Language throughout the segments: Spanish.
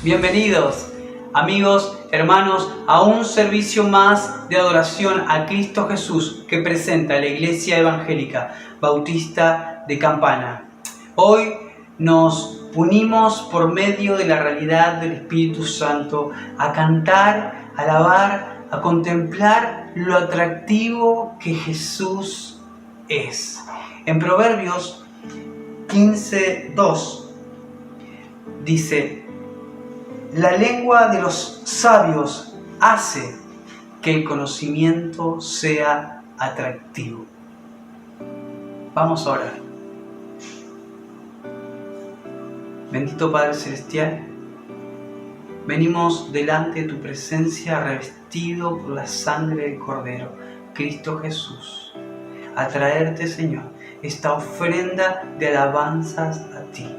Bienvenidos, amigos, hermanos, a un servicio más de adoración a Cristo Jesús que presenta la Iglesia Evangélica Bautista de Campana. Hoy nos unimos por medio de la realidad del Espíritu Santo a cantar, a alabar, a contemplar lo atractivo que Jesús es. En Proverbios 15:2 dice: la lengua de los sabios hace que el conocimiento sea atractivo. Vamos a orar. Bendito Padre Celestial, venimos delante de tu presencia revestido por la sangre del Cordero, Cristo Jesús, a traerte, Señor, esta ofrenda de alabanzas a ti,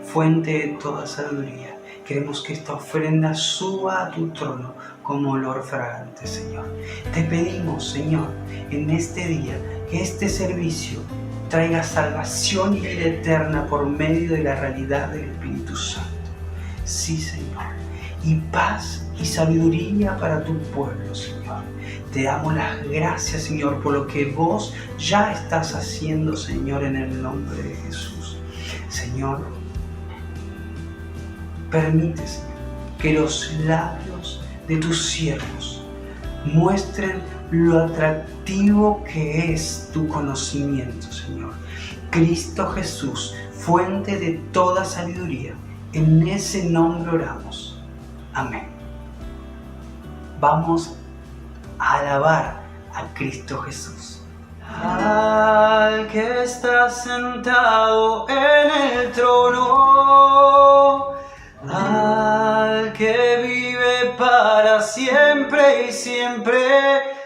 fuente de toda sabiduría. Queremos que esta ofrenda suba a tu trono como olor fragante, Señor. Te pedimos, Señor, en este día, que este servicio traiga salvación y vida eterna por medio de la realidad del Espíritu Santo. Sí, Señor. Y paz y sabiduría para tu pueblo, Señor. Te damos las gracias, Señor, por lo que vos ya estás haciendo, Señor, en el nombre de Jesús. Señor, permite, Señor, que los labios de tus siervos muestren lo atractivo que es tu conocimiento, Señor. Cristo Jesús, fuente de toda sabiduría, en ese nombre oramos. Amén. Vamos a alabar a Cristo Jesús. Al que está sentado en el trono, al que vive para siempre y siempre,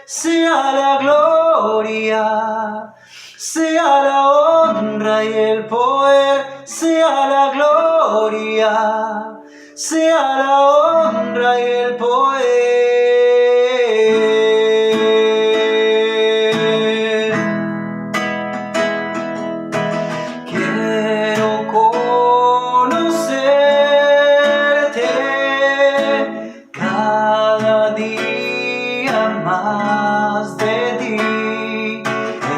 sea la gloria, sea la honra y el poder, sea la gloria, sea la honra y el poder. Quiero conocerte cada día más de ti,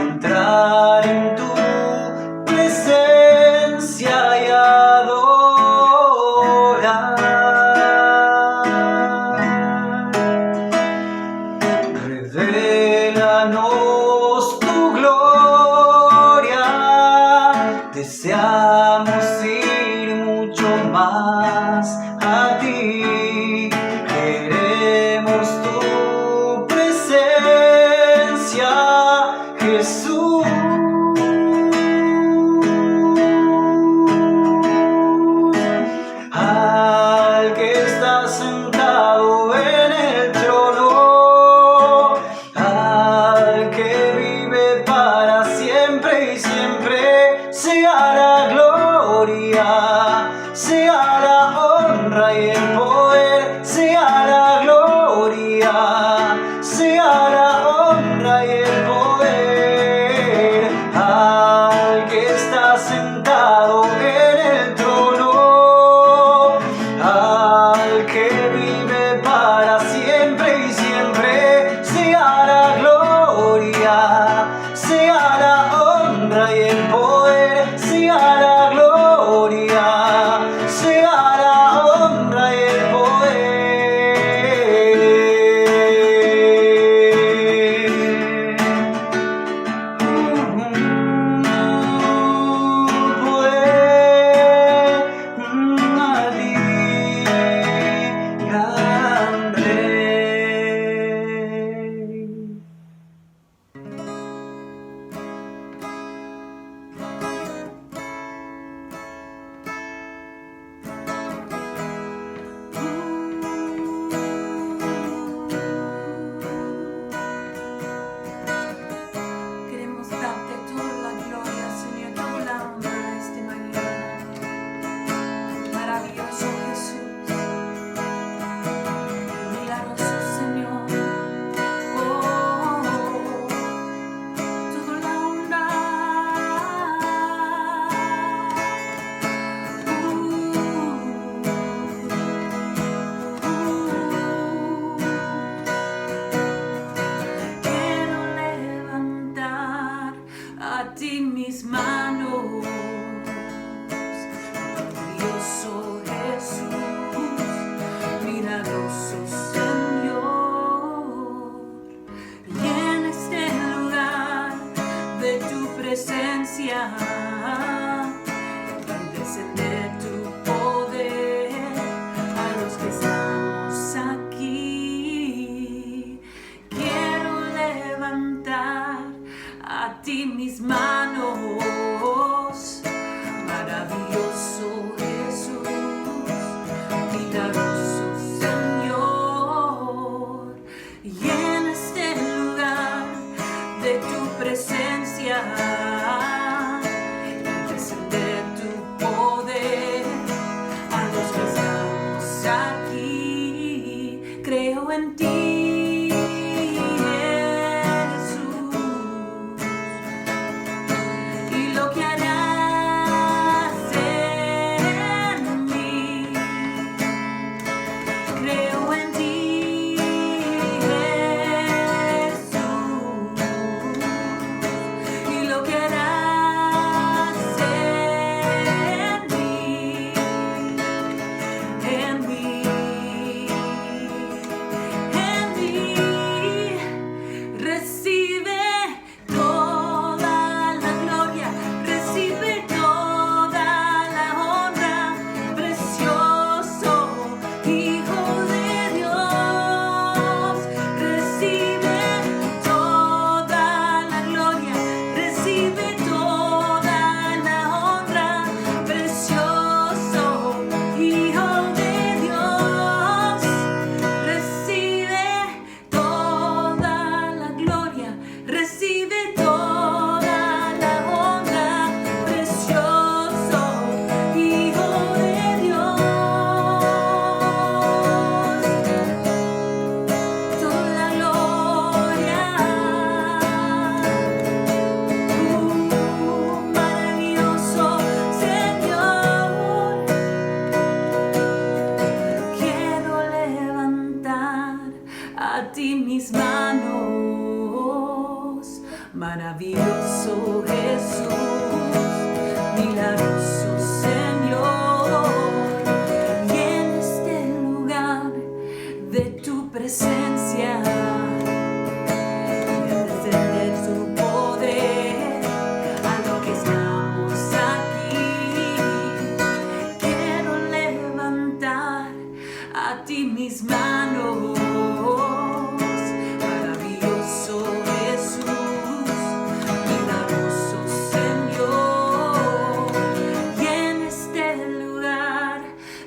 entrar en tu presencia y adorar. Revélanos tu gloria, deseamos ir mucho más a ti. Queremos tu presencia, Jesús. Al que está sentado en el trono, al que vive para siempre y siempre, sea la gloria, sea la honra y el poder, sea la gloria, sea la honra y el poder. Al que está sentado en el trono, al que vive para siempre y siempre, sea la gloria, sea la honra y el poder, sea la gloria, sea la honra y el poder.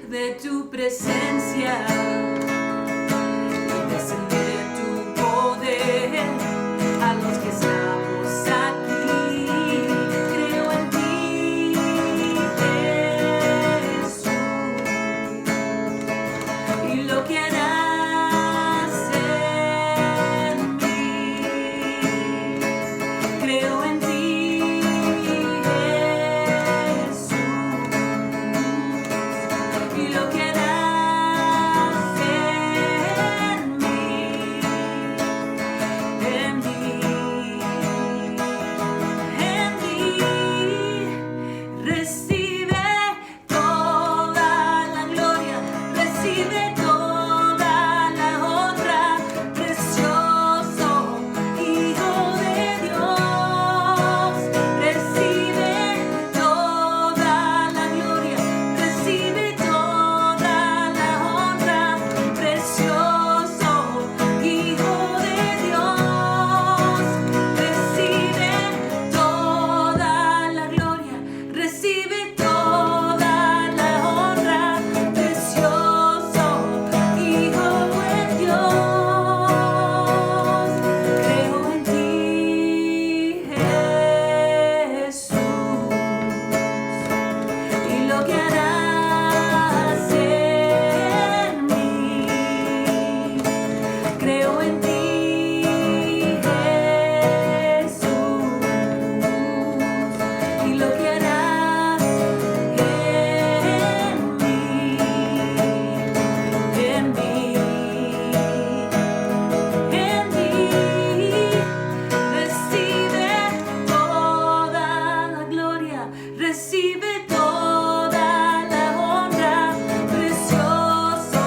de tu presencia y descender tu poder a los que estamos aquí. Creo en ti, Jesús, y lo que harás en mí. Creo en ti, y lo que harás en mí, recibe toda la gloria, recibe toda la honra, precioso Hijo de Dios, recibe toda la gloria, recibe toda la honra, precioso Hijo de Dios, recibe toda la gloria, recibe toda la honra, precioso Hijo de Dios. Creo en ti, Jesús, y lo que harás en mí. Creo en ti, Jesús, y lo que harás en mí, recibe toda la gloria, recibe toda la honra, precioso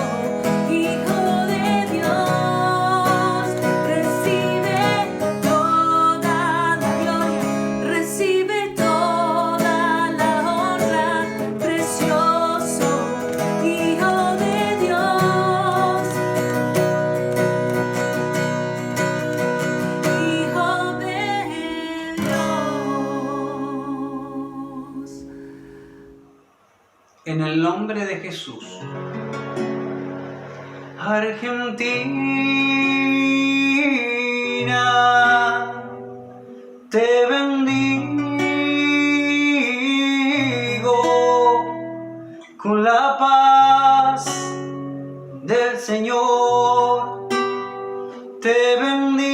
Hijo de Dios, recibe toda la gloria, recibe toda la honra, precioso Hijo de Dios, Hijo de Dios. En el nombre de Jesús. Argentina, te bendigo con la paz del Señor. Te bendigo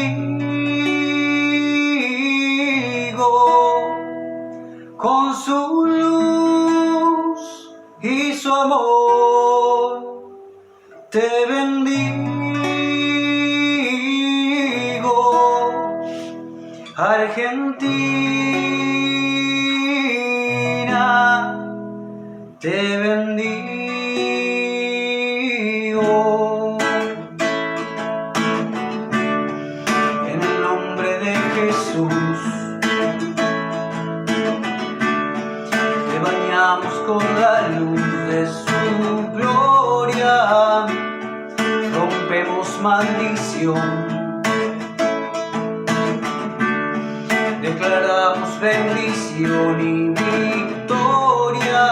con su luz y su amor. Te bendigo, Argentina, te bendigo. En el nombre de Jesús, te bañamos con la luz de su gloria, rompemos maldición, declaramos bendición y victoria.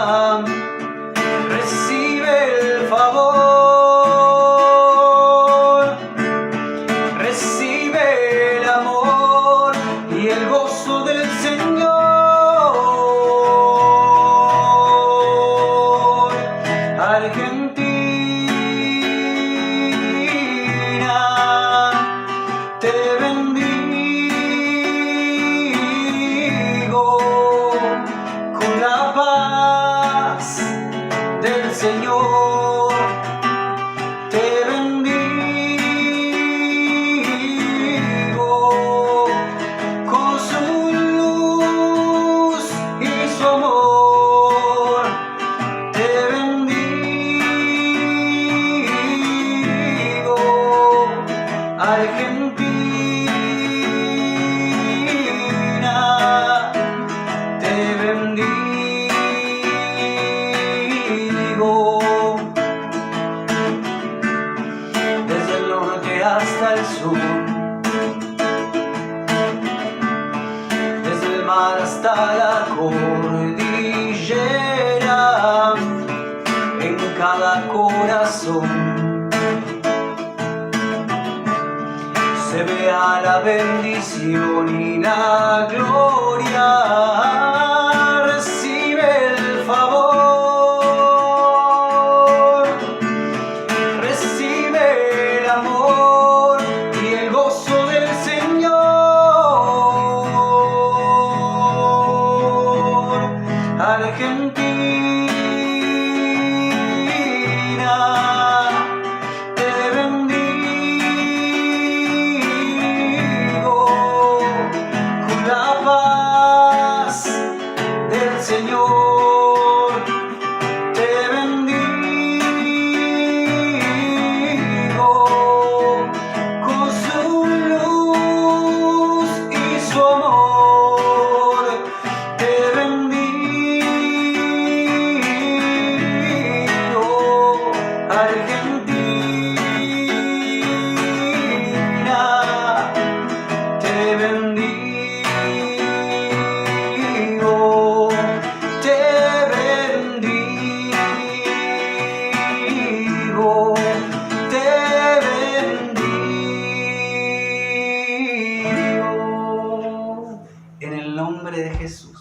Recibe el favor, recibe el amor y el gozo del Señor. Argentina, te bendigo con la paz del Señor. Te bendigo con su luz y su amor. Te bendigo, Argentina, te bendigo. cada corazón. Se vea la bendición y la gloria. Recibe el favor, recibe el amor y el gozo del Señor. Argentina, te bendigo con la paz del Señor. Te bendigo con su luz y su amor. Te bendigo, Argentina. Te bendigo, te bendigo, te bendigo. En el nombre de Jesús.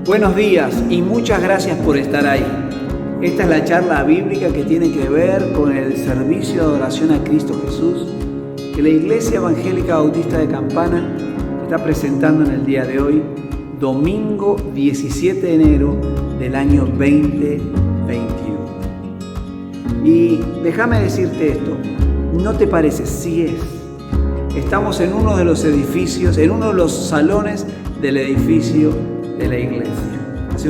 Buenos días y muchas gracias por estar ahí. Esta es la charla bíblica que tiene que ver con el servicio de adoración a Cristo Jesús que la Iglesia Evangélica Bautista de Campana está presentando en el día de hoy, domingo 17 de enero del año 2021. Y déjame decirte esto, ¿no te parece? Sí es. Estamos en uno de los edificios, en uno de los salones del edificio de la iglesia. Hace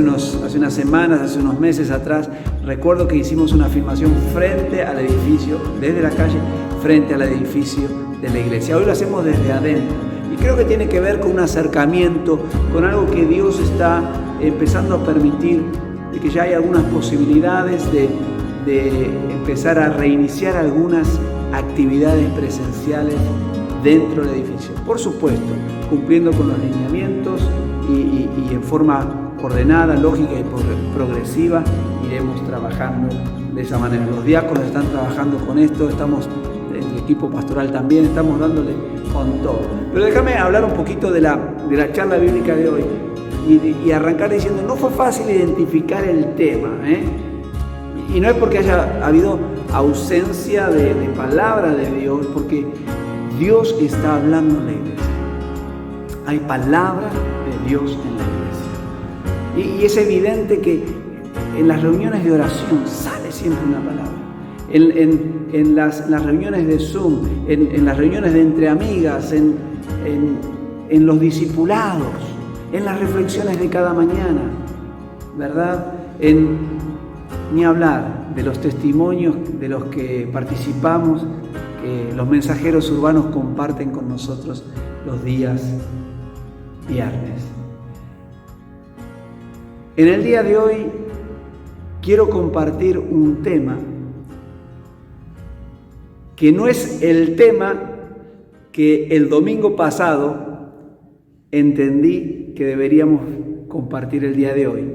unas semanas, hace unos meses atrás, recuerdo que hicimos una filmación frente al edificio, desde la calle, frente al edificio de la iglesia. Hoy lo hacemos desde adentro. Y creo que tiene que ver con un acercamiento, con algo que Dios está empezando a permitir, de que ya hay algunas posibilidades de empezar a reiniciar algunas actividades presenciales dentro del edificio. Por supuesto, cumpliendo con los lineamientos y en forma ordenada, lógica y progresiva, iremos trabajando de esa manera. Los diáconos están trabajando con esto, estamos, el equipo pastoral también, estamos dándole con todo. Pero déjame hablar un poquito de la charla bíblica de hoy y arrancar diciendo, no fue fácil identificar el tema, y no es porque haya habido ausencia de palabra de Dios, porque Dios está hablando en la iglesia. Hay palabra de Dios en la iglesia. Y es evidente que en las reuniones de oración sale siempre una palabra. En las reuniones de Zoom, en las reuniones de entre amigas, en los discipulados, en las reflexiones de cada mañana, ¿verdad? Ni hablar de los testimonios de los que participamos, que los mensajeros urbanos comparten con nosotros los días viernes. En el día de hoy quiero compartir un tema que no es el tema que el domingo pasado entendí que deberíamos compartir el día de hoy.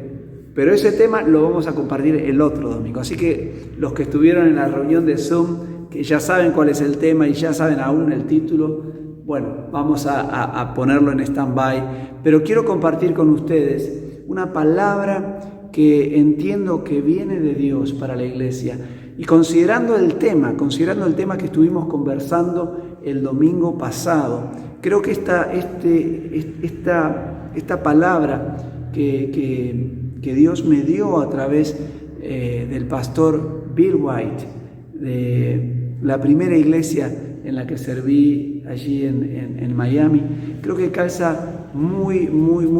Pero ese tema lo vamos a compartir el otro domingo. Así que los que estuvieron en la reunión de Zoom, que ya saben cuál es el tema y ya saben aún el título, bueno, vamos a ponerlo en stand-by. Pero quiero compartir con ustedes una palabra que entiendo que viene de Dios para la iglesia. Y considerando el tema que estuvimos conversando el domingo pasado, creo que esta palabra que Dios me dio a través del pastor Bill White, de la primera iglesia en la que serví allí en Miami, creo que calza muy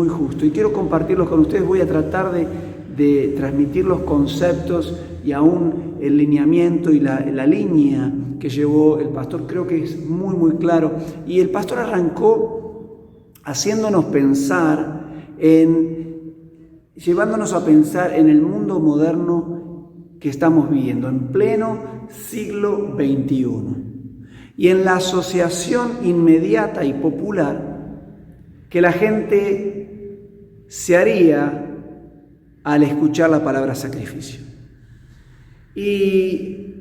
justo. Y quiero compartirlos con ustedes. Voy a tratar de transmitir los conceptos y aún el lineamiento y la línea que llevó el pastor. Creo que es muy claro. Y el pastor arrancó haciéndonos pensar llevándonos a pensar en el mundo moderno que estamos viviendo, en pleno siglo XXI. Y en la asociación inmediata y popular que la gente se haría al escuchar la palabra sacrificio. Y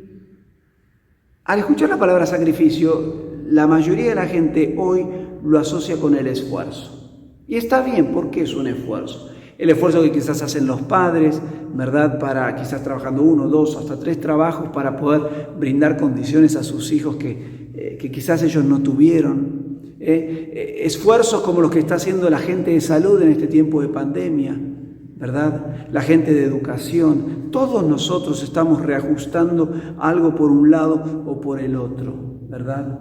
al escuchar la palabra sacrificio, la mayoría de la gente hoy lo asocia con el esfuerzo. Y está bien, porque es un esfuerzo. El esfuerzo que quizás hacen los padres, ¿verdad? Para quizás trabajando 1, 2, hasta 3 trabajos para poder brindar condiciones a sus hijos que quizás ellos no tuvieron. Esfuerzos como los que está haciendo la gente de salud en este tiempo de pandemia, ¿verdad? La gente de educación. Todos nosotros estamos reajustando algo por un lado o por el otro, ¿verdad?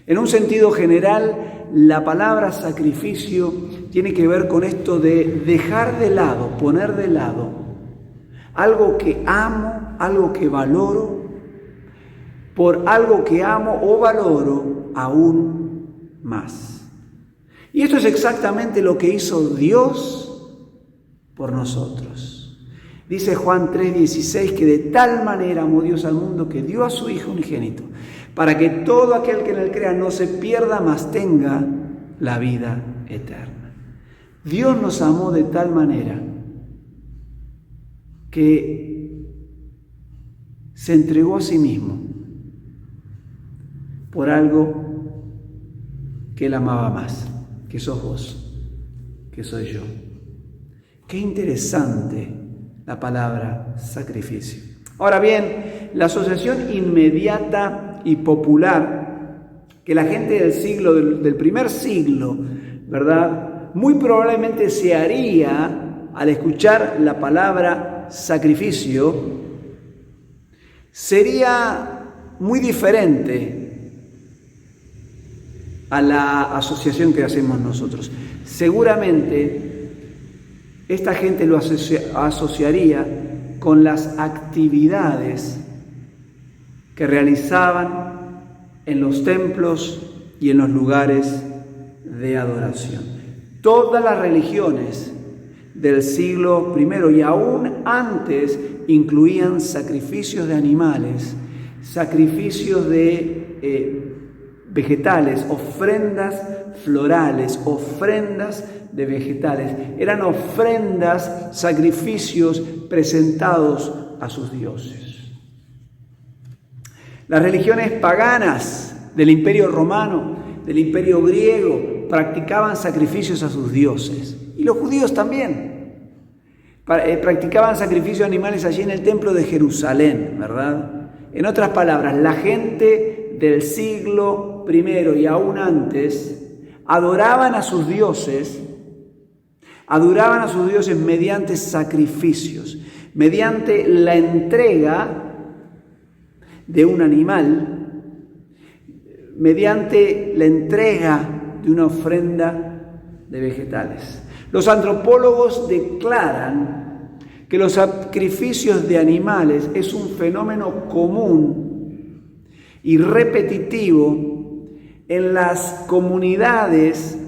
En un sentido general, la palabra sacrificio tiene que ver con esto de dejar de lado, poner de lado algo que amo, algo que valoro, por algo que amo o valoro aún más. Y esto es exactamente lo que hizo Dios por nosotros. Dice Juan 3:16 que de tal manera amó Dios al mundo que dio a su Hijo unigénito, para que todo aquel que en él crea no se pierda, mas tenga la vida eterna. Dios nos amó de tal manera que se entregó a sí mismo por algo que él amaba más, que sos vos, que soy yo. Qué interesante la palabra sacrificio. Ahora bien, la asociación inmediata y popular que la gente del primer siglo, ¿verdad?, muy probablemente se haría al escuchar la palabra sacrificio, sería muy diferente a la asociación que hacemos nosotros. Seguramente esta gente lo asociaría con las actividades que realizaban en los templos y en los lugares de adoración. Todas las religiones del siglo I y aún antes incluían sacrificios de animales, sacrificios de vegetales, ofrendas florales, ofrendas de vegetales. Eran ofrendas, sacrificios presentados a sus dioses. Las religiones paganas del Imperio Romano, del Imperio Griego, practicaban sacrificios a sus dioses. Y los judíos también practicaban sacrificios de animales allí en el templo de Jerusalén, ¿verdad? En otras palabras, la gente del siglo I y aún antes adoraban a sus dioses mediante sacrificios, mediante la entrega de un animal, mediante la entrega de una ofrenda de vegetales. Los antropólogos declaran que los sacrificios de animales es un fenómeno común y repetitivo en las comunidades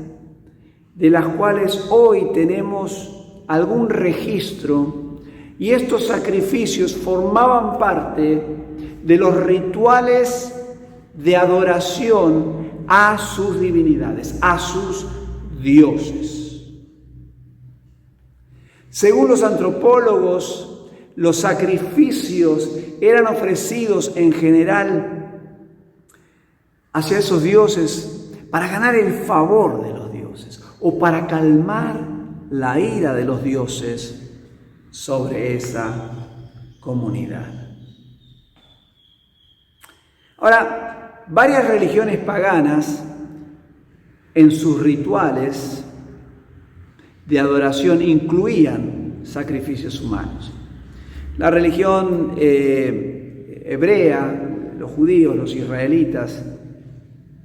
de las cuales hoy tenemos algún registro, y estos sacrificios formaban parte de los rituales de adoración a sus divinidades, a sus dioses. Según los antropólogos, los sacrificios eran ofrecidos en general hacia esos dioses para ganar el favor de los dioses o para calmar la ira de los dioses sobre esa comunidad. Ahora, varias religiones paganas en sus rituales de adoración incluían sacrificios humanos. La religión hebrea, los judíos, los israelitas,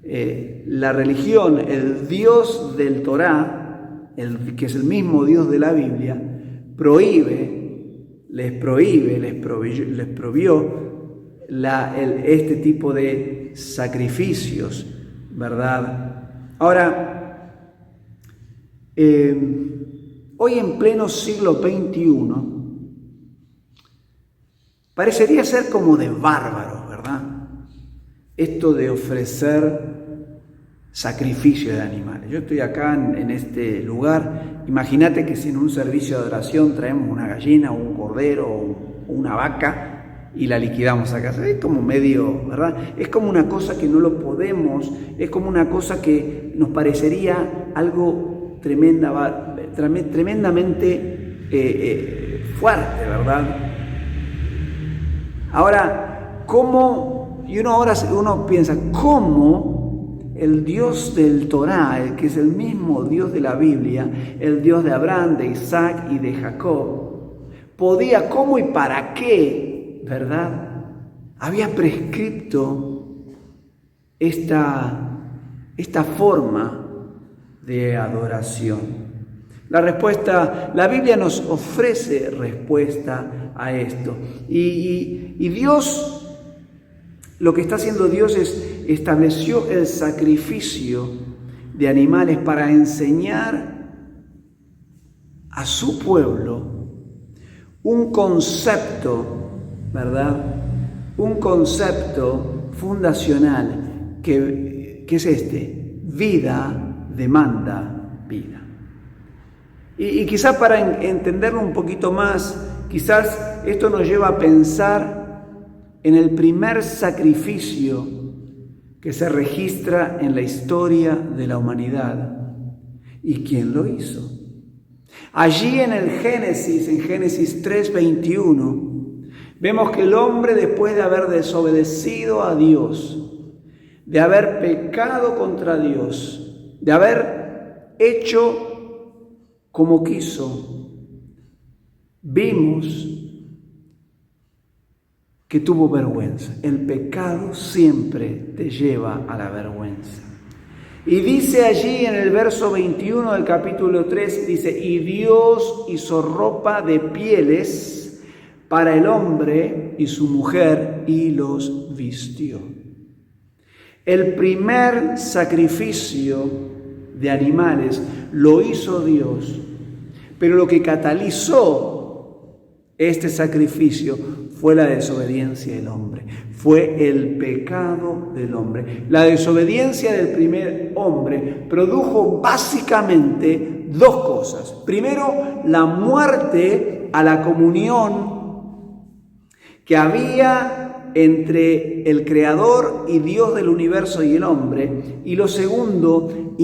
la religión, el Dios del Torá, que es el mismo Dios de la Biblia, les prohibió este tipo de sacrificios, ¿verdad? Ahora, hoy en pleno siglo XXI, parecería ser como de bárbaros, ¿verdad? Esto de ofrecer sacrificio de animales. Yo estoy acá en este lugar, imagínate que si en un servicio de adoración traemos una gallina o un cordero o una vaca y la liquidamos acá. Es como medio, ¿verdad? Es como una cosa que no lo podemos, es como una cosa que nos parecería algo tremendamente fuerte, ¿verdad? Ahora, ¿cómo? Y uno piensa, ¿cómo el Dios del Torá, el que es el mismo Dios de la Biblia, el Dios de Abraham, de Isaac y de Jacob, podía, cómo y para qué, ¿verdad? Había prescripto esta forma de adoración. La Biblia nos ofrece respuesta a esto. Y Dios, lo que está haciendo Dios es estableció el sacrificio de animales para enseñar a su pueblo un concepto, ¿verdad? Un concepto fundacional que es vida demanda vida. Y quizás para entenderlo un poquito más, quizás esto nos lleva a pensar en el primer sacrificio que se registra en la historia de la humanidad. ¿Y quién lo hizo? Allí en Génesis 3:21, vemos que el hombre, después de haber desobedecido a Dios, de haber pecado contra Dios, de haber hecho como quiso, vimos que tuvo vergüenza. El pecado siempre te lleva a la vergüenza. Y dice allí en el verso 21 del capítulo 3, dice, y Dios hizo ropa de pieles para el hombre y su mujer y los vistió. El primer sacrificio de animales lo hizo Dios, pero lo que catalizó este sacrificio fue la desobediencia del hombre, fue el pecado del hombre. La desobediencia del primer hombre produjo básicamente dos cosas. Primero, la muerte a la comunión que había entre el Creador y Dios del universo y el hombre. Y lo segundo,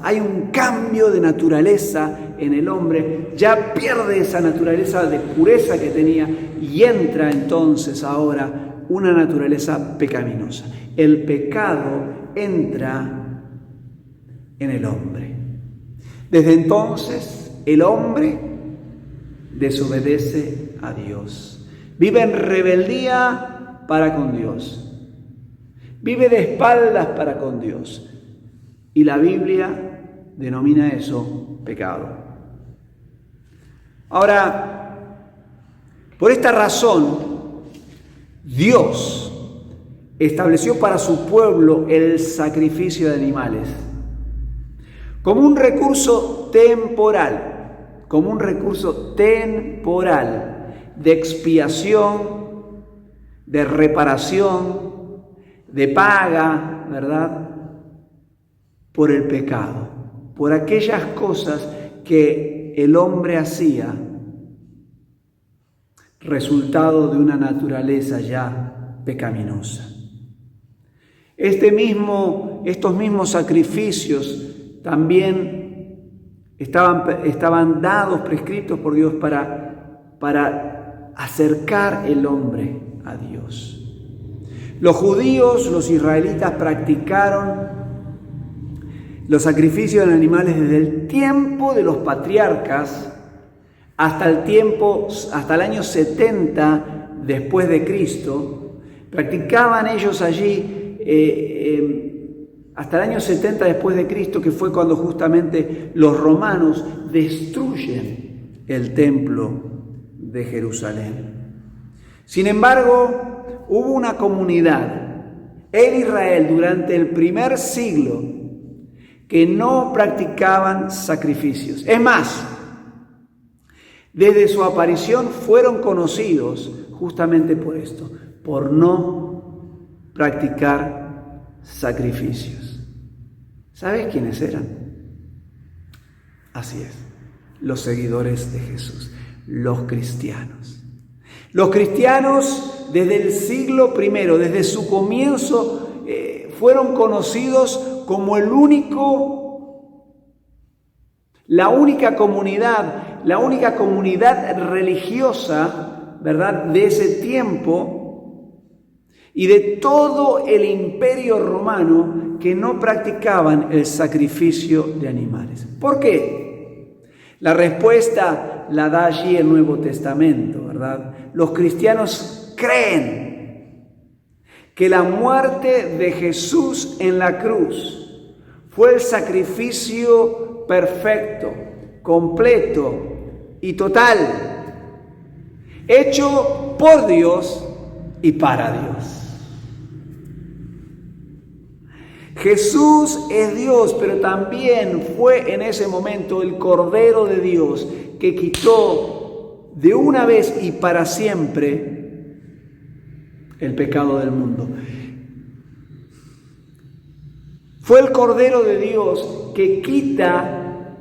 hay un cambio de naturaleza en el hombre, ya pierde esa naturaleza de pureza que tenía y entra entonces ahora una naturaleza pecaminosa. El pecado entra en el hombre. Desde entonces el hombre desobedece a Dios, vive en rebeldía para con Dios, vive de espaldas para con Dios, y la Biblia denomina eso pecado. Ahora, por esta razón, Dios estableció para su pueblo el sacrificio de animales como un recurso temporal, de expiación, de reparación, de paga, ¿verdad? Por el pecado, por aquellas cosas que el hombre hacía, resultado de una naturaleza ya pecaminosa. Estos mismos sacrificios también estaban dados, prescritos por Dios para acercar el hombre a Dios. Los judíos, los israelitas practicaron los sacrificios de animales desde el tiempo de los patriarcas hasta el año 70 después de Cristo. Practicaban ellos allí hasta el año 70 después de Cristo, que fue cuando justamente los romanos destruyen el templo de Jerusalén. Sin embargo, hubo una comunidad en Israel durante el primer siglo que no practicaban sacrificios. Es más, desde su aparición fueron conocidos justamente por esto, por no practicar sacrificios. ¿Sabes quiénes eran? Así es, los seguidores de Jesús, los cristianos. Los cristianos desde el siglo I, desde su comienzo, fueron conocidos como la única comunidad religiosa, ¿verdad?, de ese tiempo y de todo el imperio romano que no practicaban el sacrificio de animales. ¿Por qué? La respuesta la da allí el Nuevo Testamento, ¿verdad? Los cristianos creen que la muerte de Jesús en la cruz fue el sacrificio perfecto, completo y total, hecho por Dios y para Dios. Jesús es Dios, pero también fue en ese momento el Cordero de Dios que quitó de una vez y para siempre el pecado del mundo. Fue el Cordero de Dios que quita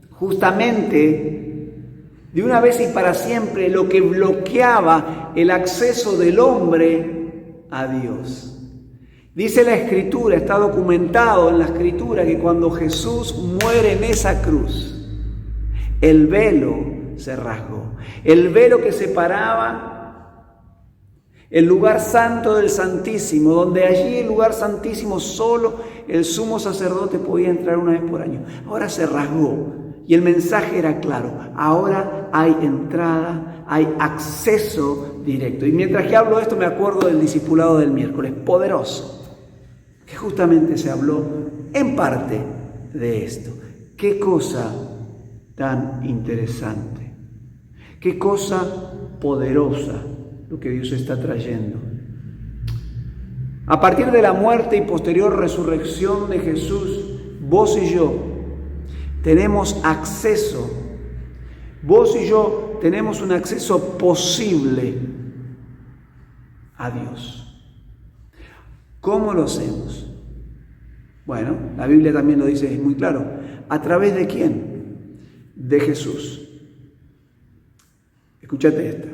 justamente de una vez y para siempre lo que bloqueaba el acceso del hombre a Dios. Dice la Escritura, está documentado en la Escritura, que cuando Jesús muere en esa cruz, el velo se rasgó. El velo que separaba el lugar santo del Santísimo, donde allí el lugar santísimo solo el sumo sacerdote podía entrar una vez por año. Ahora se rasgó y el mensaje era claro. Ahora hay entrada, hay acceso directo. Y mientras que hablo de esto me acuerdo del discipulado del miércoles, poderoso, que justamente se habló en parte de esto. Qué cosa tan interesante, qué cosa poderosa lo que Dios está trayendo. A partir de la muerte y posterior resurrección de Jesús, vos y yo tenemos acceso, vos y yo tenemos un acceso posible a Dios. ¿Cómo lo hacemos? Bueno, la Biblia también lo dice, es muy claro. ¿A través de quién? De Jesús. Escúchate esta.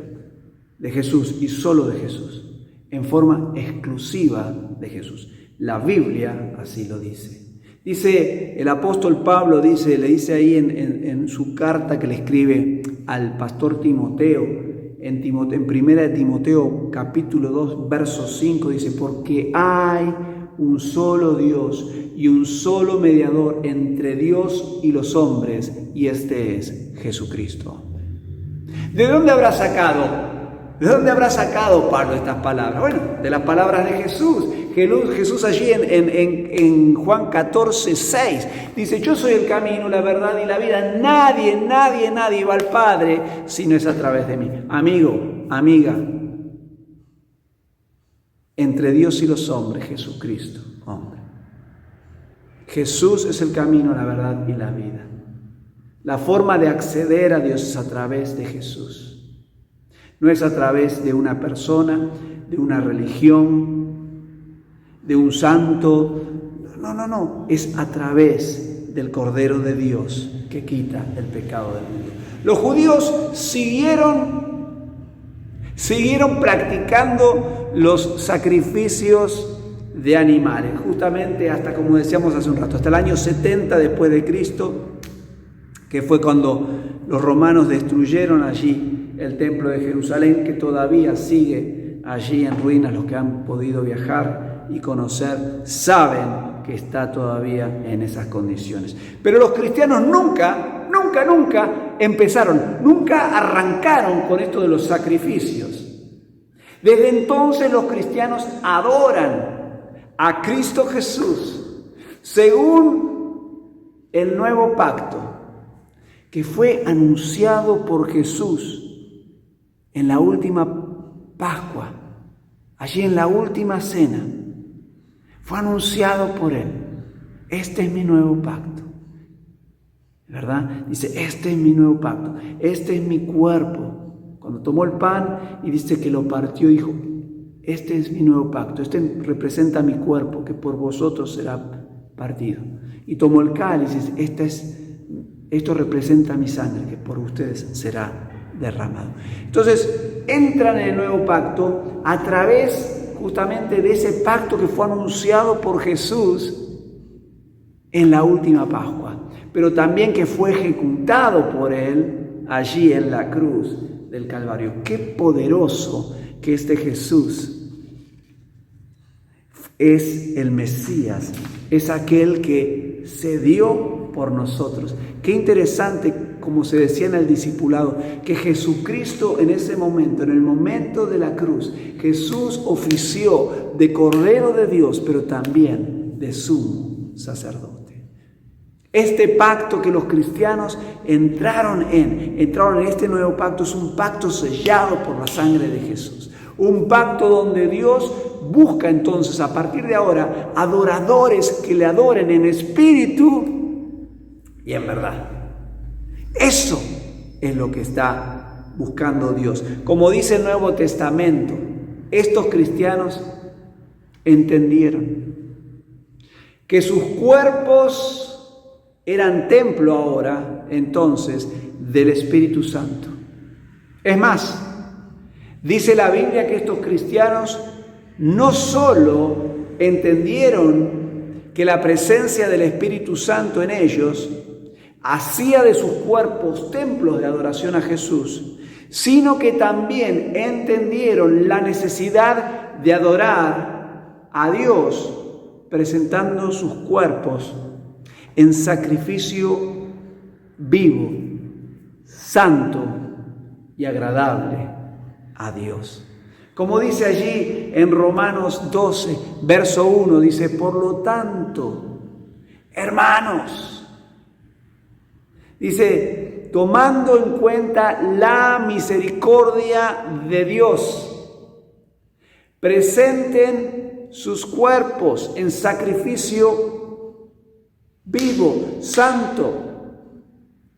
De Jesús y solo de Jesús. En forma exclusiva de Jesús. La Biblia así lo dice. Dice el apóstol Pablo, le dice ahí en su carta que le escribe al pastor Timoteo, en 1 Timoteo capítulo 2, verso 5, dice: porque hay un solo Dios y un solo mediador entre Dios y los hombres, y este es Jesucristo. ¿De dónde habrá sacado Pablo estas palabras? Bueno, de las palabras de Jesús. Jesús allí en Juan 14, 6 dice: yo soy el camino, la verdad y la vida. Nadie va al Padre si no es a través de mí. Amigo, amiga, entre Dios y los hombres, Jesucristo, hombre. Jesús es el camino, la verdad y la vida. La forma de acceder a Dios es a través de Jesús. No es a través de una persona, de una religión, de un santo. No. Es a través del Cordero de Dios que quita el pecado del mundo. Los judíos siguieron practicando los sacrificios de animales, justamente hasta, como decíamos hace un rato, hasta el año 70 después de Cristo, que fue cuando los romanos destruyeron allí el templo de Jerusalén, que todavía sigue allí en ruinas. Los que han podido viajar y conocer saben que está todavía en esas condiciones. Pero los cristianos nunca arrancaron con esto de los sacrificios. Desde entonces los cristianos adoran a Cristo Jesús según el nuevo pacto que fue anunciado por Jesús en la última Pascua, allí en la última cena. Fue anunciado por Él. Este es mi nuevo pacto. ¿Verdad? Dice, este es mi nuevo pacto. Este es mi cuerpo. Cuando tomó el pan y dice que lo partió, dijo, este es mi nuevo pacto. Este representa mi cuerpo que por vosotros será partido. Y tomó el cáliz y dice, esto representa mi sangre que por ustedes será derramado. Entonces, entran en el nuevo pacto a través justamente de ese pacto que fue anunciado por Jesús en la última Pascua, pero también que fue ejecutado por Él allí en la cruz del Calvario. Qué poderoso que este Jesús es el Mesías, es aquel que se dio por nosotros. Qué interesante, como se decía en el discipulado, que Jesucristo en ese momento, en el momento de la cruz, Jesús ofició de Cordero de Dios, pero también de sumo sacerdote. Este pacto que los cristianos entraron en este nuevo pacto, es un pacto sellado por la sangre de Jesús. Un pacto donde Dios busca entonces a partir de ahora adoradores que le adoren en espíritu y en verdad. Eso es lo que está buscando Dios. Como dice el Nuevo Testamento, estos cristianos entendieron que sus cuerpos eran templo ahora, entonces, del Espíritu Santo. Es más, dice la Biblia que estos cristianos no solo entendieron que la presencia del Espíritu Santo en ellos hacía de sus cuerpos templos de adoración a Jesús, sino que también entendieron la necesidad de adorar a Dios presentando sus cuerpos en sacrificio vivo, santo y agradable a Dios. Como dice allí en Romanos 12, verso 1, dice, por lo tanto, hermanos, dice, tomando en cuenta la misericordia de Dios, presenten sus cuerpos en sacrificio vivo, santo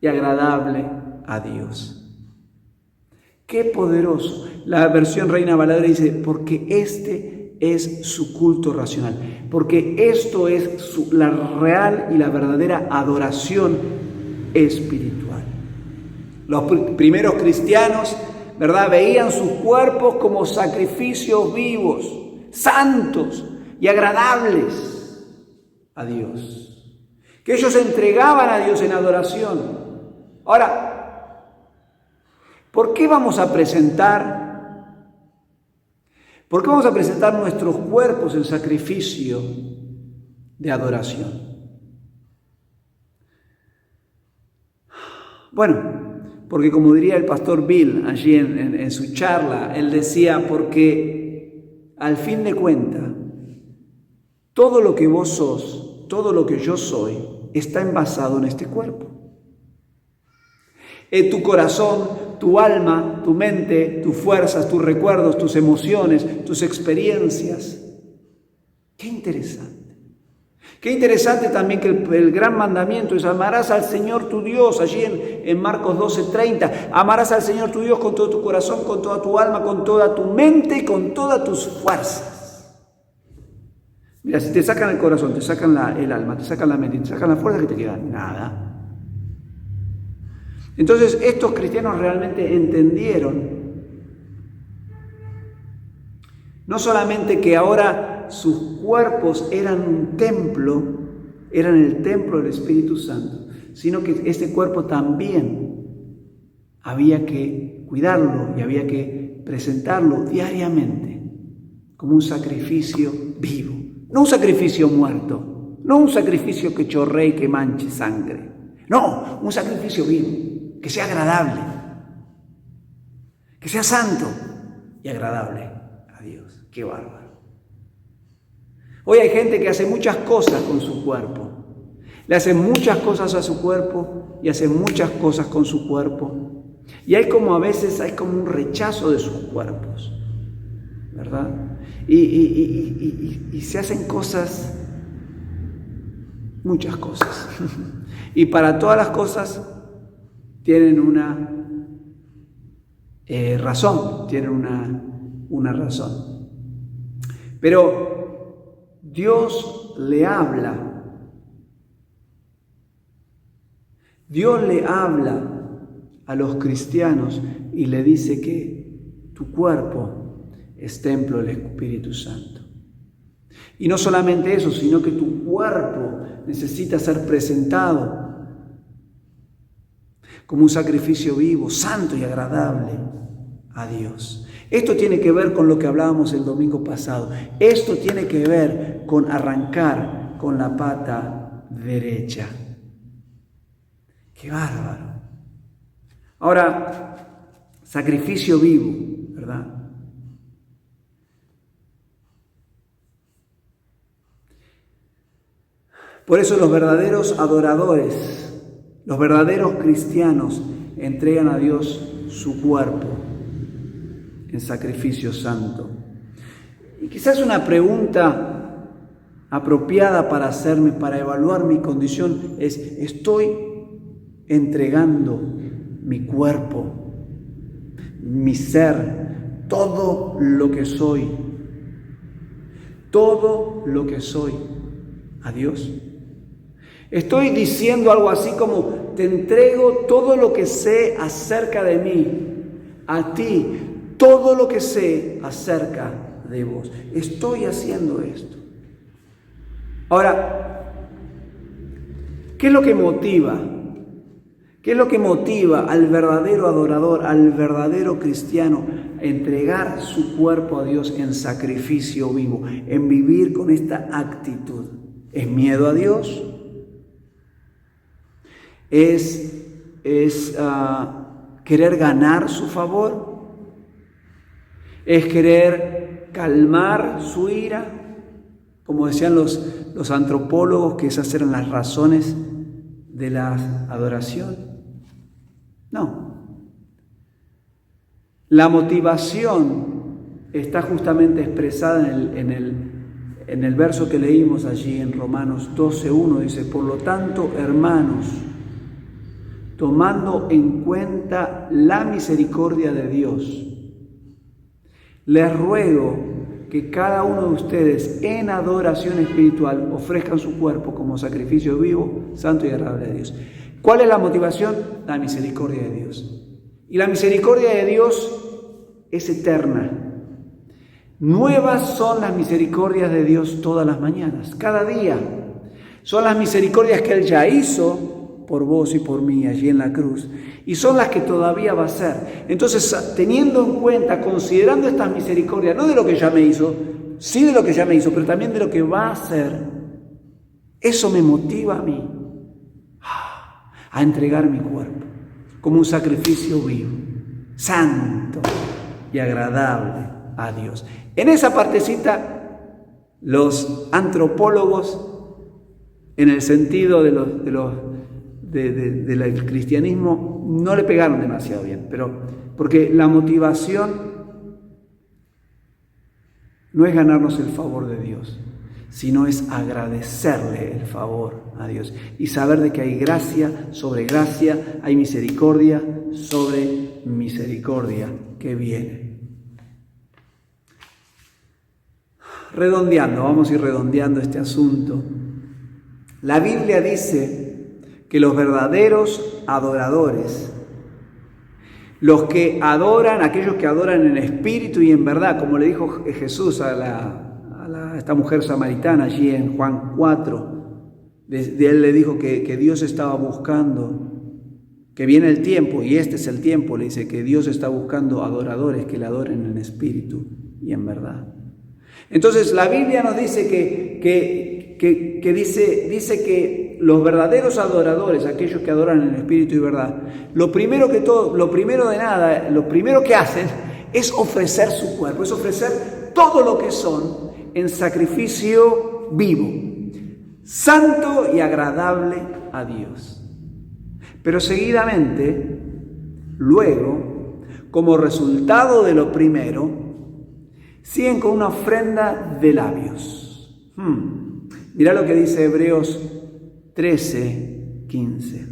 y agradable a Dios. Qué poderoso. La versión Reina Valera dice, porque este es su culto racional, porque esto es la real y la verdadera adoración espiritual. Los primeros cristianos, ¿verdad?, veían sus cuerpos como sacrificios vivos, santos y agradables a Dios, que ellos entregaban a Dios en adoración. Ahora, ¿por qué vamos a presentar nuestros cuerpos en sacrificio de adoración? Bueno, porque como diría el pastor Bill allí en su charla, él decía, porque al fin de cuentas, todo lo que vos sos, todo lo que yo soy, está envasado en este cuerpo. Tu corazón, tu alma, tu mente, tus fuerzas, tus recuerdos, tus emociones, tus experiencias. Qué interesante. Qué interesante también que el gran mandamiento es amarás al Señor tu Dios, allí en Marcos 12:30. Amarás al Señor tu Dios con todo tu corazón, con toda tu alma, con toda tu mente y con todas tus fuerzas. Mira, si te sacan el corazón, te sacan el alma, te sacan la mente, te sacan la fuerza, ¿qué te queda? Nada. Entonces estos cristianos realmente entendieron no solamente que ahora sus cuerpos eran un templo, eran el templo del Espíritu Santo, sino que este cuerpo también había que cuidarlo y había que presentarlo diariamente como un sacrificio vivo, no un sacrificio muerto, no un sacrificio que chorree y que manche sangre, no, un sacrificio vivo, que sea agradable, que sea santo y agradable a Dios. ¡Qué bárbaro! Hoy hay gente que hace muchas cosas con su cuerpo. Le hacen muchas cosas a su cuerpo y hacen muchas cosas con su cuerpo. Y hay como a veces hay como un rechazo de sus cuerpos, ¿verdad? Y se hacen cosas, muchas cosas. Y para todas las cosas tienen una razón, tienen una razón. Pero Dios le habla. Dios le habla a los cristianos y le dice que tu cuerpo es templo del Espíritu Santo. Y no solamente eso, sino que tu cuerpo necesita ser presentado como un sacrificio vivo, santo y agradable a Dios. Esto tiene que ver con lo que hablábamos el domingo pasado. Esto tiene que ver con arrancar con la pata derecha. ¡Qué bárbaro! Ahora, sacrificio vivo, ¿verdad? Por eso los verdaderos adoradores, los verdaderos cristianos entregan a Dios su cuerpo en sacrificio santo. Y quizás una pregunta apropiada para hacerme, para evaluar mi condición es: ¿estoy entregando mi cuerpo, mi ser, todo lo que soy a Dios? Estoy diciendo algo así como: te entrego todo lo que sé acerca de mí, a ti, todo lo que sé acerca de vos. Estoy haciendo esto. Ahora, ¿qué es lo que motiva? ¿Qué es lo que motiva al verdadero adorador, al verdadero cristiano a entregar su cuerpo a Dios en sacrificio vivo, en vivir con esta actitud? ¿Es miedo a Dios? ¿Es querer ganar su favor? ¿Es querer calmar su ira? Como decían los antropólogos, que esas eran las razones de la adoración. No. La motivación está justamente expresada en el verso que leímos allí en Romanos 12:1. Dice: por lo tanto, hermanos, tomando en cuenta la misericordia de Dios, les ruego que cada uno de ustedes en adoración espiritual ofrezcan su cuerpo como sacrificio vivo, santo y agradable a Dios. ¿Cuál es la motivación? La misericordia de Dios. Y la misericordia de Dios es eterna. Nuevas son las misericordias de Dios todas las mañanas, cada día. Son las misericordias que Él ya hizo por vos y por mí allí en la cruz, y son las que todavía va a hacer. Entonces, teniendo en cuenta, considerando estas misericordias, no de lo que ya me hizo, sí de lo que ya me hizo, pero también de lo que va a hacer, eso me motiva a mí a entregar mi cuerpo como un sacrificio vivo, santo y agradable a Dios. En esa partecita, los antropólogos, en el sentido del cristianismo, no le pegaron demasiado bien, pero porque la motivación no es ganarnos el favor de Dios, sino es agradecerle el favor a Dios y saber de que hay gracia sobre gracia, hay misericordia sobre misericordia que viene. Redondeando, vamos a ir redondeando este asunto. La Biblia dice que los verdaderos adoradores, los que adoran, aquellos que adoran en espíritu y en verdad, como le dijo Jesús a esta mujer samaritana allí en Juan 4, de él le dijo que Dios estaba buscando, que viene el tiempo, y este es el tiempo, le dice que Dios está buscando adoradores que le adoren en espíritu y en verdad. Entonces la Biblia nos dice dice que los verdaderos adoradores, aquellos que adoran en espíritu y verdad, lo primero que hacen es ofrecer su cuerpo, es ofrecer todo lo que son en sacrificio vivo, santo y agradable a Dios. Pero seguidamente, luego, como resultado de lo primero, siguen con una ofrenda de labios. Mirá lo que dice Hebreos 13:15.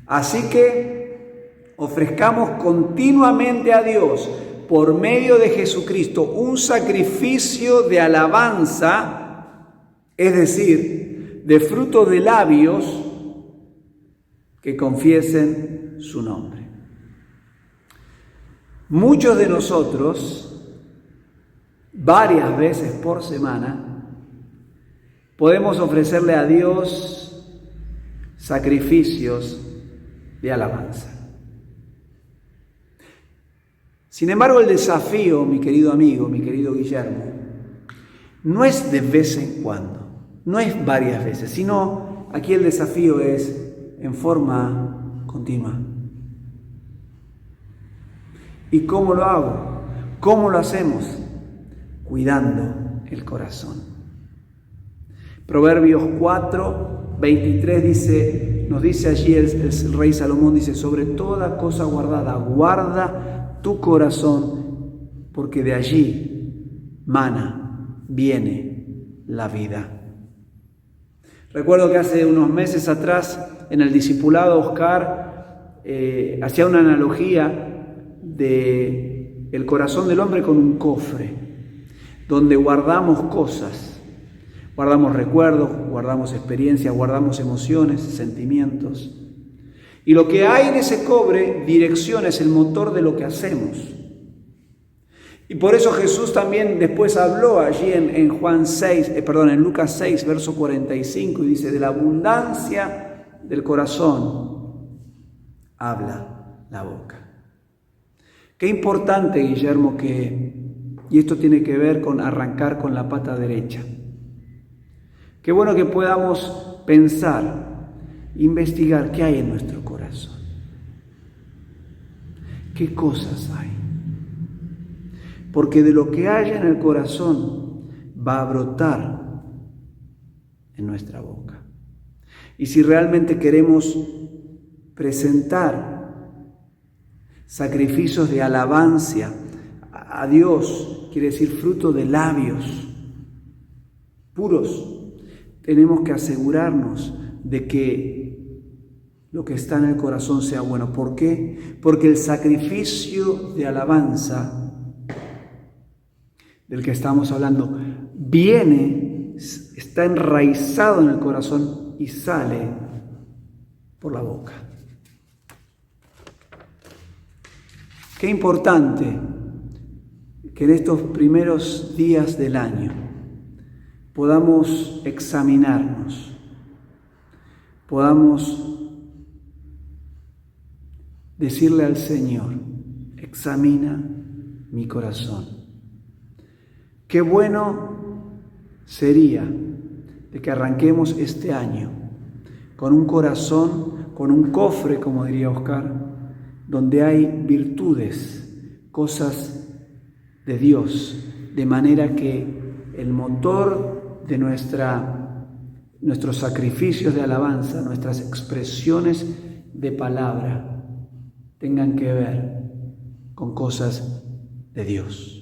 Así que ofrezcamos continuamente a Dios, por medio de Jesucristo, un sacrificio de alabanza, es decir, de fruto de labios que confiesen su nombre. Muchos de nosotros, varias veces por semana, podemos ofrecerle a Dios sacrificios de alabanza. Sin embargo, el desafío, mi querido amigo, mi querido Guillermo, no es de vez en cuando, no es varias veces, sino aquí el desafío es en forma continua. ¿Y cómo lo hago? ¿Cómo lo hacemos? Cuidando el corazón. Proverbios 4:23 nos dice allí el rey Salomón, dice: sobre toda cosa guardada, guarda tu corazón, porque de allí viene la vida. Recuerdo que hace unos meses atrás, en el discipulado, Oscar hacía una analogía de el corazón del hombre con un cofre, donde guardamos cosas, guardamos recuerdos, guardamos experiencias, guardamos emociones, sentimientos. Y lo que hay en ese cobre direcciona, es el motor de lo que hacemos. Y por eso Jesús también después habló allí en Lucas 6, verso 45, y dice: de la abundancia del corazón habla la boca. Qué importante, Guillermo, y esto tiene que ver con arrancar con la pata derecha. Qué bueno que podamos pensar, investigar qué hay en nuestro corazón. ¿Qué cosas hay? Porque de lo que haya en el corazón va a brotar en nuestra boca. Y si realmente queremos presentar sacrificios de alabanza a Dios, quiere decir fruto de labios puros, tenemos que asegurarnos de que lo que está en el corazón sea bueno. ¿Por qué? Porque el sacrificio de alabanza del que estamos hablando está enraizado en el corazón y sale por la boca. Qué importante que en estos primeros días del año podamos examinarnos, podamos decirle al Señor: examina mi corazón. Qué bueno sería de que arranquemos este año con un corazón, con un cofre, como diría Oscar, donde hay virtudes, cosas de Dios, de manera que el motor de nuestros sacrificios de alabanza, nuestras expresiones de palabra, tengan que ver con cosas de Dios.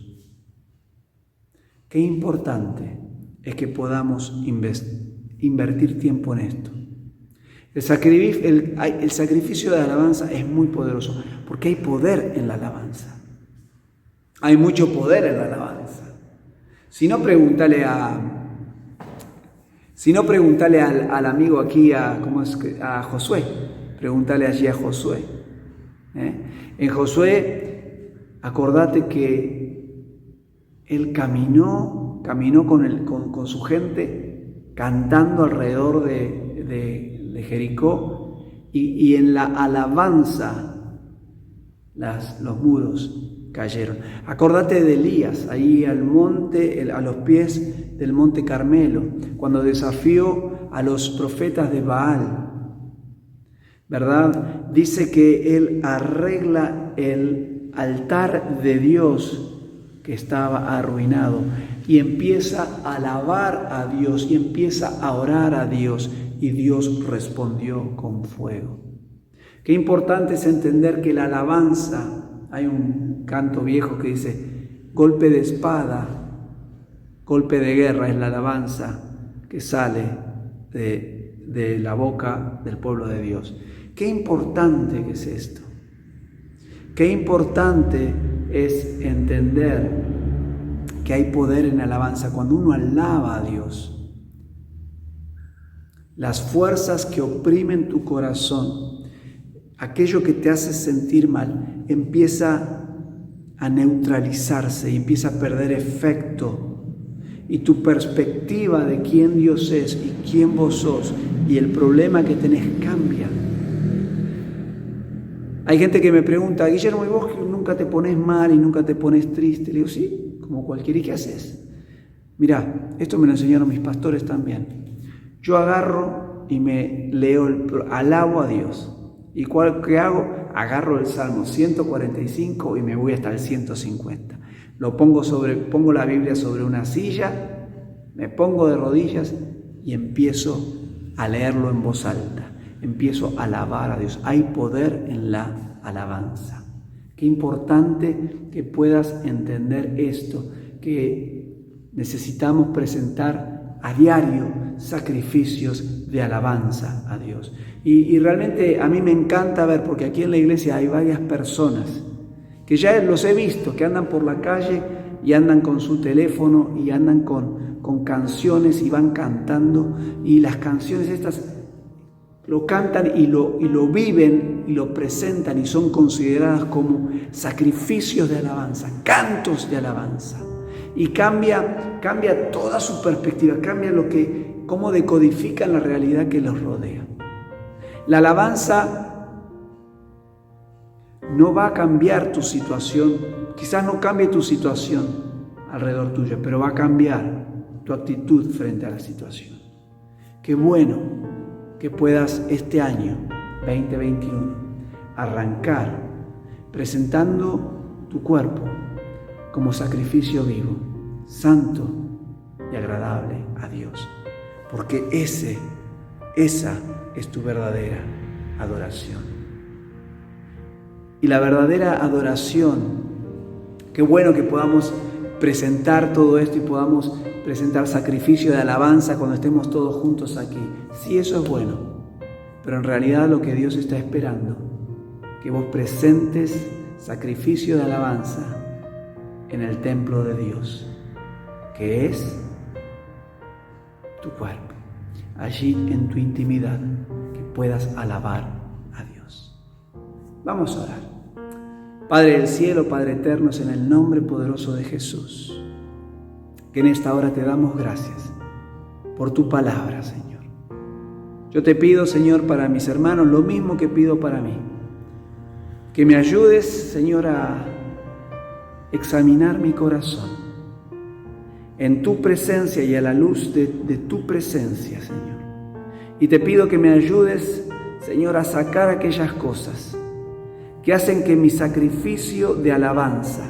Qué importante es que podamos invertir tiempo en esto. El sacrificio de alabanza es muy poderoso, porque hay poder en la alabanza. Hay mucho poder en la alabanza. Si no, pregúntale al amigo aquí, a Josué. Pregúntale allí a Josué. En Josué, acordate que él caminó con su gente, cantando alrededor de Jericó, y en la alabanza los muros cayeron. Acordate de Elías, ahí al monte, a los pies del monte Carmelo, cuando desafió a los profetas de Baal, ¿verdad? Dice que él arregla el altar de Dios que estaba arruinado y empieza a alabar a Dios y empieza a orar a Dios, y Dios respondió con fuego. Qué importante es entender que la alabanza, hay un canto viejo que dice: golpe de espada, golpe de guerra es la alabanza que sale de la boca del pueblo de Dios. Qué importante que es esto. Qué importante es entender que hay poder en la alabanza. Cuando uno alaba a Dios, las fuerzas que oprimen tu corazón, aquello que te hace sentir mal, empieza a neutralizarse y empieza a perder efecto. Y tu perspectiva de quién Dios es y quién vos sos y el problema que tenés cambia. Hay gente que me pregunta: Guillermo, ¿y vos nunca te pones mal y nunca te pones triste? Le digo: sí, como cualquiera. ¿Y qué haces? Mirá, esto me lo enseñaron mis pastores también. Yo agarro y me alabo a Dios. ¿Y qué hago? Agarro el Salmo 145 y me voy hasta el 150. Pongo la Biblia sobre una silla, me pongo de rodillas y empiezo a leerlo en voz alta. Empiezo a alabar a Dios. Hay poder en la alabanza. Qué importante que puedas entender esto, que necesitamos presentar a diario sacrificios de alabanza a Dios. Y realmente a mí me encanta ver, porque aquí en la iglesia hay varias personas que ya los he visto, que andan por la calle y andan con su teléfono y andan con canciones y van cantando, y las canciones estas lo cantan y lo viven y lo presentan y son consideradas como sacrificios de alabanza, cantos de alabanza. Y cambia toda su perspectiva, cambia cómo decodifican la realidad que los rodea. La alabanza no va a cambiar tu situación, quizás no cambie tu situación alrededor tuyo, pero va a cambiar tu actitud frente a la situación. Qué bueno que puedas este año 2021 arrancar presentando tu cuerpo como sacrificio vivo, santo y agradable a Dios, porque esa es tu verdadera adoración. Y la verdadera adoración, qué bueno que podamos presentar todo esto y podamos presentar sacrificio de alabanza cuando estemos todos juntos aquí. Sí, eso es bueno, pero en realidad lo que Dios está esperando, que vos presentes sacrificio de alabanza en el templo de Dios, que es tu cuerpo, allí en tu intimidad, que puedas alabar a Dios. Vamos a orar. Padre del cielo, Padre eterno, en el nombre poderoso de Jesús, que en esta hora te damos gracias por tu palabra, Señor. Yo te pido, Señor, para mis hermanos lo mismo que pido para mí, que me ayudes, Señor, a examinar mi corazón en tu presencia y a la luz de tu presencia, Señor. Y te pido que me ayudes, Señor, a sacar aquellas cosas que hacen que mi sacrificio de alabanza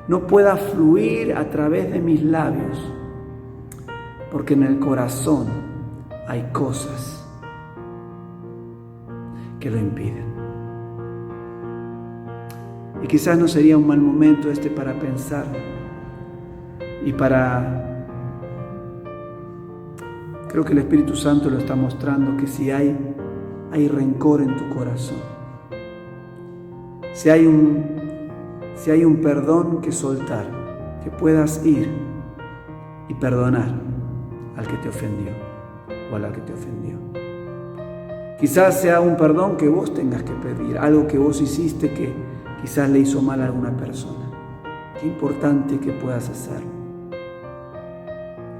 no pueda fluir a través de mis labios, porque en el corazón hay cosas que lo impiden. Y quizás no sería un mal momento para pensar y creo que el Espíritu Santo lo está mostrando, que si hay rencor en tu corazón, si hay un perdón que soltar, que puedas ir y perdonar al que te ofendió o a la que te ofendió. Quizás sea un perdón que vos tengas que pedir, algo que vos hiciste que quizás le hizo mal a alguna persona. Qué importante que puedas hacerlo.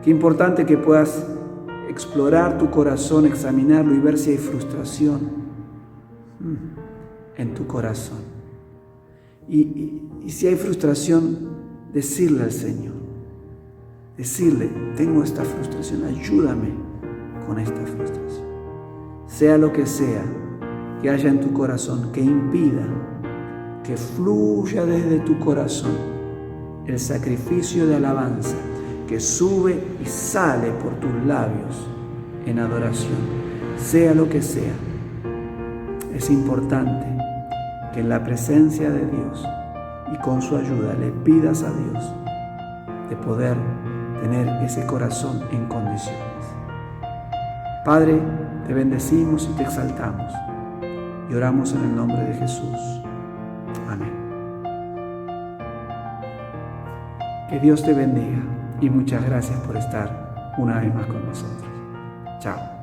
Qué importante que puedas explorar tu corazón, examinarlo y ver si hay frustración en tu corazón. Y si hay frustración, decirle al Señor, decirle, tengo esta frustración, ayúdame con esta frustración. Sea lo que sea que haya en tu corazón que impida que fluya desde tu corazón el sacrificio de alabanza que sube y sale por tus labios en adoración, sea lo que sea. Es importante que en la presencia de Dios y con su ayuda le pidas a Dios de poder tener ese corazón en condiciones. Padre, te bendecimos y te exaltamos y oramos en el nombre de Jesús. Amén. Que Dios te bendiga y muchas gracias por estar una vez más con nosotros. Chao.